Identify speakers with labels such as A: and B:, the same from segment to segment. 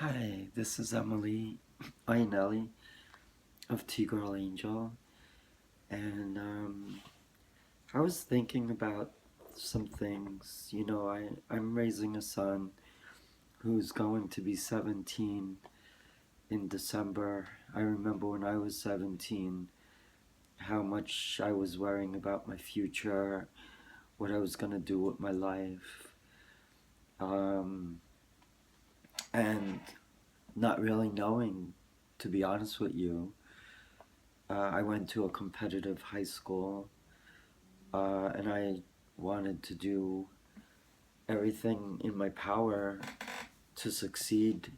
A: Hi, this is Emily Iannelli of T-Girl Angel, and I was thinking about some things. I'm raising a son who's going to be 17 in December. I remember when I was 17, how much I was worrying about my future, what I was going to do with my life, um, and not really knowing, to be honest with you. I went to a competitive high school, and I wanted to do everything in my power to succeed.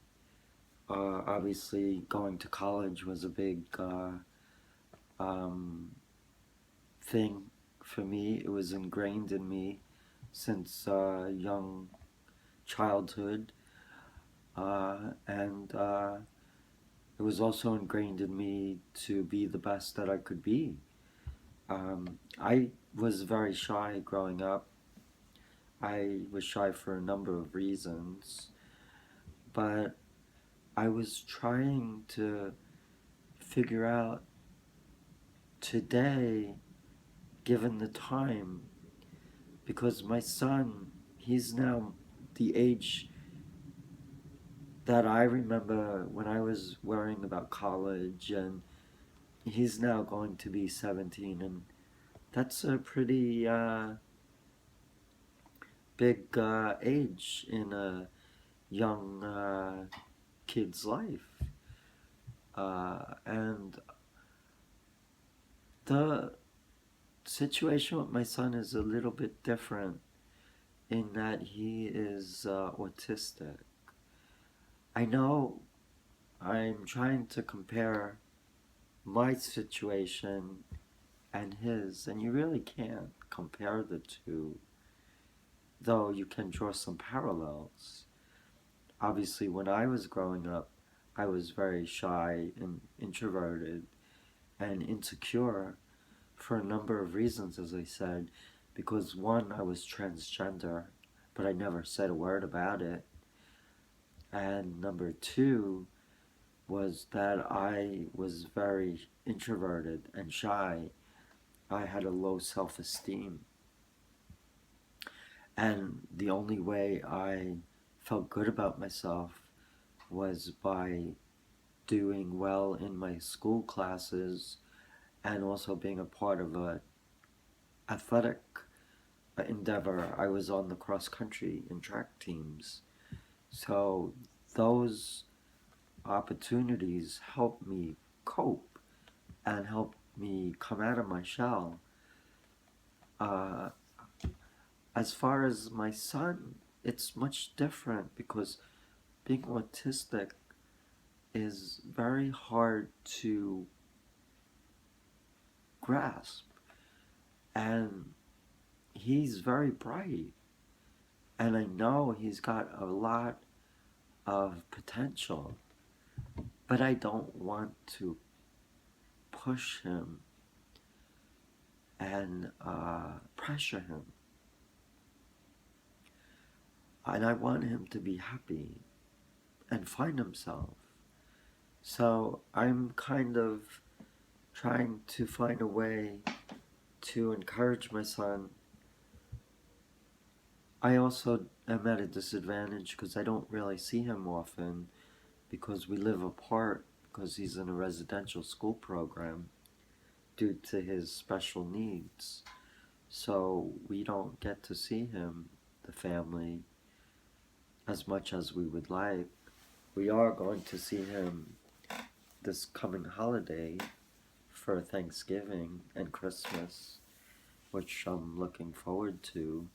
A: Obviously, going to college was a big um, thing for me. It was ingrained in me since young childhood, and it was also ingrained in me to be the best that I could be. I was very shy growing up. I was shy for a number of reasons, but I was trying to figure out today, given the time, because my son, he's now the age that I remember when I was worrying about college, and he's now going to be 17, and that's a pretty big age in a young kid's life. And the situation with my son is a little bit different in that he is autistic. I know I'm trying to compare my situation and his, and you really can't compare the two, though you can draw some parallels. Obviously, when I was growing up, I was very shy and introverted and insecure for a number of reasons, as I said, because one, I was transgender, but I never said a word about it. And number two was that I was very introverted and shy. I had a low self esteem. And the only way I felt good about myself was by doing well in my school classes and also being a part of a athletic endeavor. I was on the cross country and track teams. So those opportunities helped me cope and helped me come out of my shell. Uh, as far as my son, it's much different because being autistic is very hard to grasp. And he's very bright. And I know he's got a lot of potential, but I don't want to push him and pressure him. And I want him to be happy and find himself. So I'm kind of trying to find a way to encourage my son. I also am at a disadvantage because I don't really see him often because we live apart because he's in a residential school program due to his special needs. So we don't get to see him, the family, as much as we would like. We are going to see him this coming holiday for Thanksgiving and Christmas, which I'm looking forward to.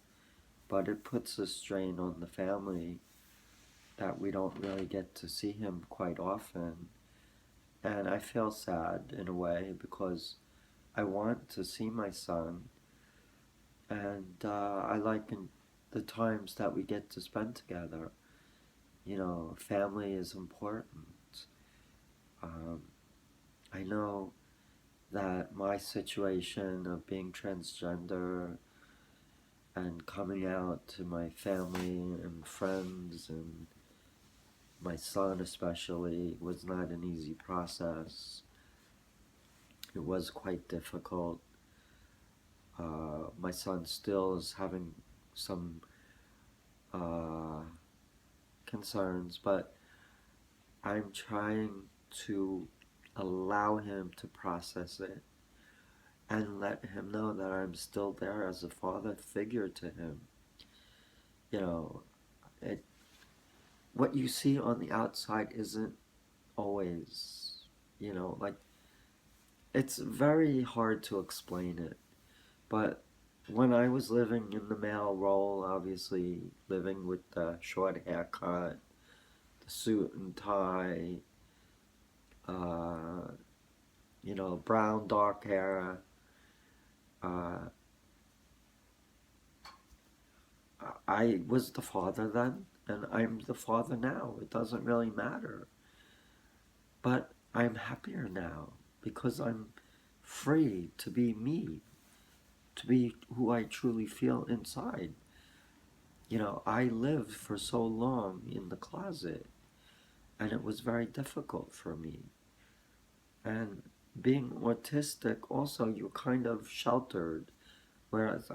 A: But it puts a strain on the family that we don't really get to see him quite often. And I feel sad in a way because I want to see my son, and I like the times that we get to spend together. Family is important. Um, I know that my situation of being transgender and coming out to my family and friends and My son, especially, was not an easy process. It was quite difficult. My son still is having some uh, concerns, but I'm trying to allow him to process it and let him know that I'm still there as a father figure to him. You know, it, what you see on the outside isn't always, like, it's very hard to explain it. But when I was living in the male role, obviously living with the short haircut, the suit and tie, uh, brown dark hair, uh, I was the father then, and I'm the father now. It doesn't really matter. But I'm happier now because I'm free to be me, to be who I truly feel inside. I lived for so long in the closet, and it was very difficult for me. And being autistic, also, you're kind of sheltered, whereas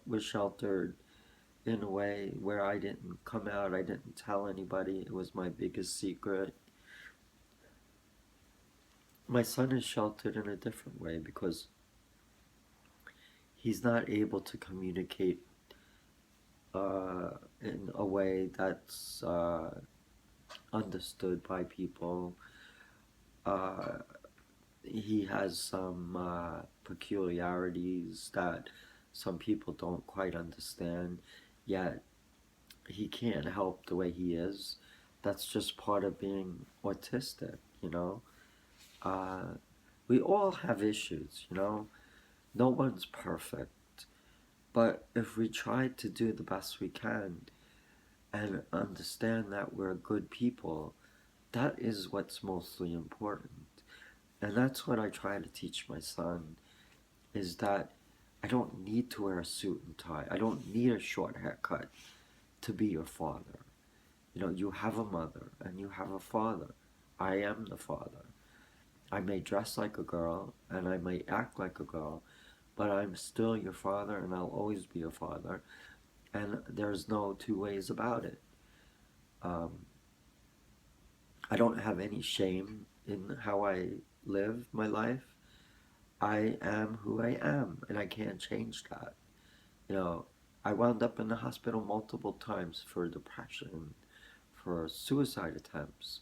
A: was sheltered in a way where I didn't come out, I didn't tell anybody. It was my biggest secret. My son is sheltered in a different way because he's not able to communicate in a way that's understood by people. Uh, he has some peculiarities that some people don't quite understand, yet he can't help the way he is. That's just part of being autistic. Uh, we all have issues. No one's perfect. But if we try to do the best we can and understand that we're good people, that is what's mostly important. And that's what I try to teach my son, is that I don't need to wear a suit and tie. I don't need a short haircut to be your father. You have a mother and you have a father. I am the father. I may dress like a girl and I may act like a girl, but I'm still your father and I'll always be your father. And there's no two ways about it. Um, I don't have any shame in how I live my life. I am who I am, and I can't change that. You know, I wound up in the hospital multiple times for depression, for suicide attempts,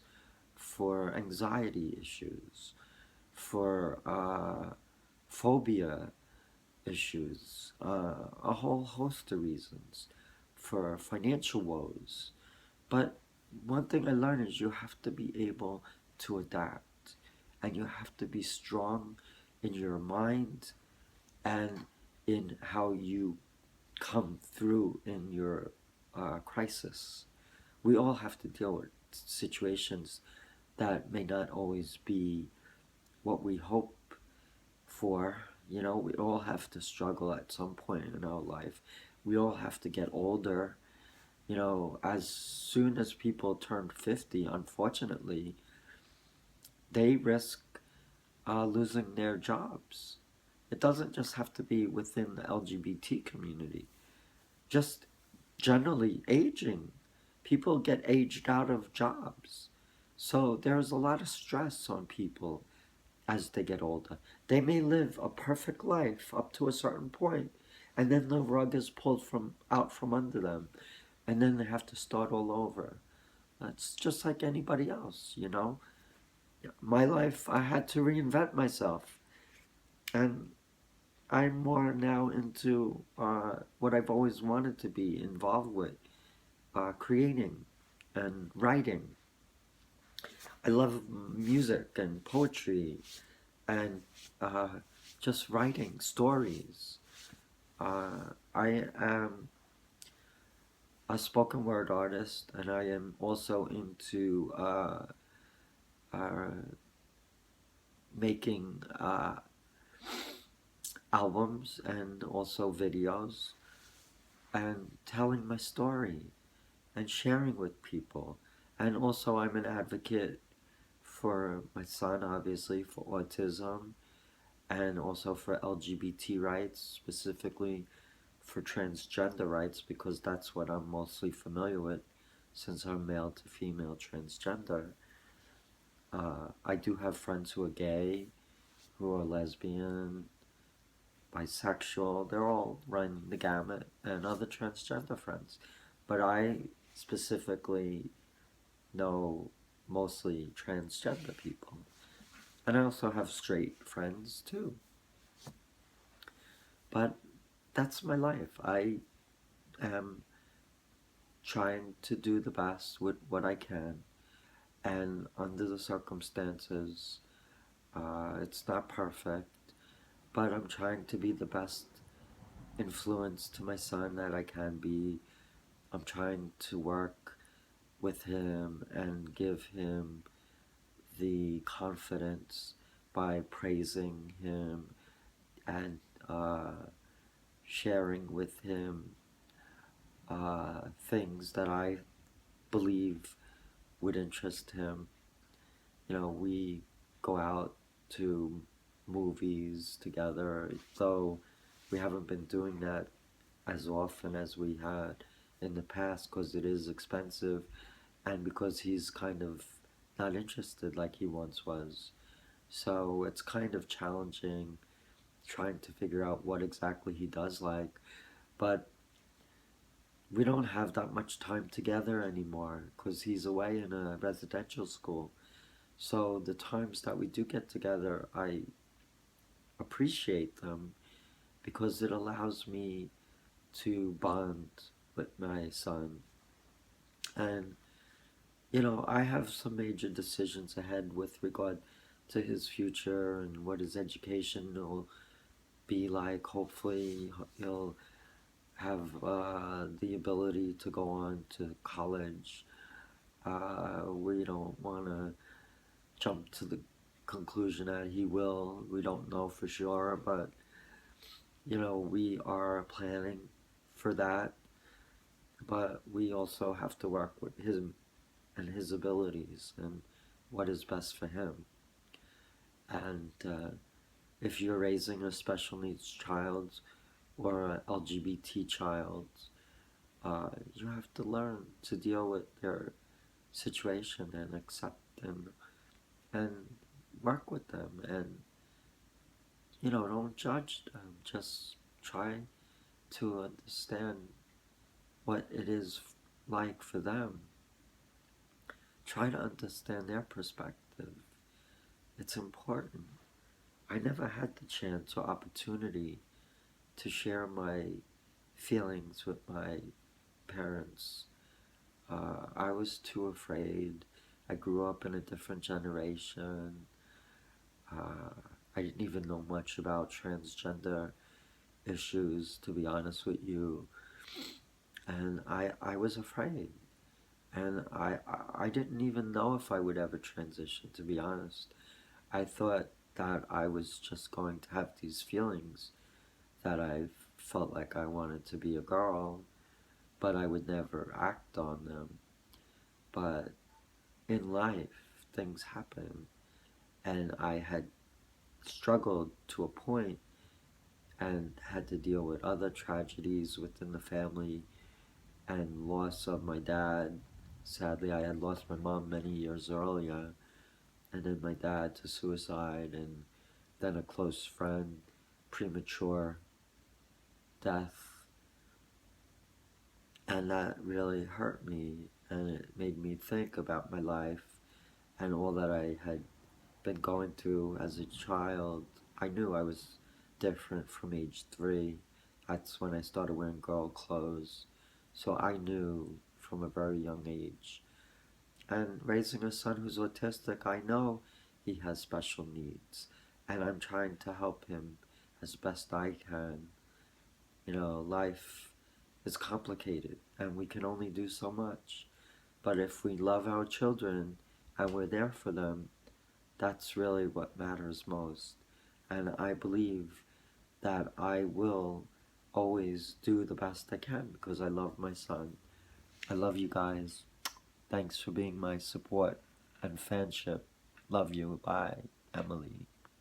A: for anxiety issues, for phobia issues, a whole host of reasons, for financial woes. But one thing I learned is you have to be able to adapt, and you have to be strong in your mind and in how you come through in your crisis. We all have to deal with situations that may not always be what we hope for. We all have to struggle at some point in our life. We all have to get older. As soon as people turn 50, unfortunately, they risk losing their jobs. It doesn't just have to be within the LGBT community, just generally aging. People get aged out of jobs. So there's a lot of stress on people as they get older. They may live a perfect life up to a certain point, and then the rug is pulled out from under them, and then they have to start all over. It's just like anybody else. My life, I had to reinvent myself, and I'm more now into what I've always wanted to be involved with, creating and writing. I love music and poetry and uh, just writing stories. I am a spoken word artist, and I am also into uh, making albums and also videos and telling my story and sharing with people And also, I'm an advocate for my son, obviously, for autism, and also for LGBT rights, specifically for transgender rights, because that's what I'm mostly familiar with since I'm male to female transgender. I do have friends who are gay, who are lesbian, bisexual, they're all running the gamut, and other transgender friends. But I specifically know mostly transgender people. And I also have straight friends too. But that's my life. I am trying to do the best with what I can. And under the circumstances, it's not perfect, but I'm trying to be the best influence to my son that I can be. I'm trying to work with him and give him the confidence by praising him and uh, sharing with him things that I believe would interest him. You know, we go out to movies together, though we haven't been doing that as often as we had in the past because it is expensive and because he's kind of not interested like he once was. So it's kind of challenging trying to figure out what exactly he does like. But we don't have that much time together anymore because he's away in a residential school. So the times that we do get together, I appreciate them because it allows me to bond with my son. And, you know, I have some major decisions ahead with regard to his future and what his education will be like. Hopefully, he'll have the ability to go on to college. We don't want to jump to the conclusion that he will. We don't know for sure, but you know, we are planning for that. But we also have to work with him and his abilities and what is best for him. And if you're raising a special needs child or an LGBT child, you have to learn to deal with their situation and accept them and work with them and, you know, don't judge them. Just try to understand what it is like for them. Try to understand their perspective. It's important. I never had the chance or opportunity to share my feelings with my parents. I was too afraid. I grew up in a different generation. I didn't even know much about transgender issues, to be honest with you. And I was afraid. And I didn't even know if I would ever transition, to be honest. I thought that I was just going to have these feelings that I felt like I wanted to be a girl, but I would never act on them. But in life, things happen, and I had struggled to a point and had to deal with other tragedies within the family and loss of my dad. Sadly, I had lost my mom many years earlier, and then my dad to suicide, and then a close friend, premature death. And that really hurt me, and it made me think about my life and all that I had been going through as a child. I knew I was different from age 3. That's when I started wearing girl clothes. So I knew from a very young age. And raising a son who's autistic, I know he has special needs. And I'm trying to help him as best I can. You know, life is complicated and we can only do so much. But if we love our children and we're there for them, that's really what matters most. And I believe that I will always do the best I can because I love my son. I love you guys. Thanks for being my support and fanship. Love you. Bye, Emily.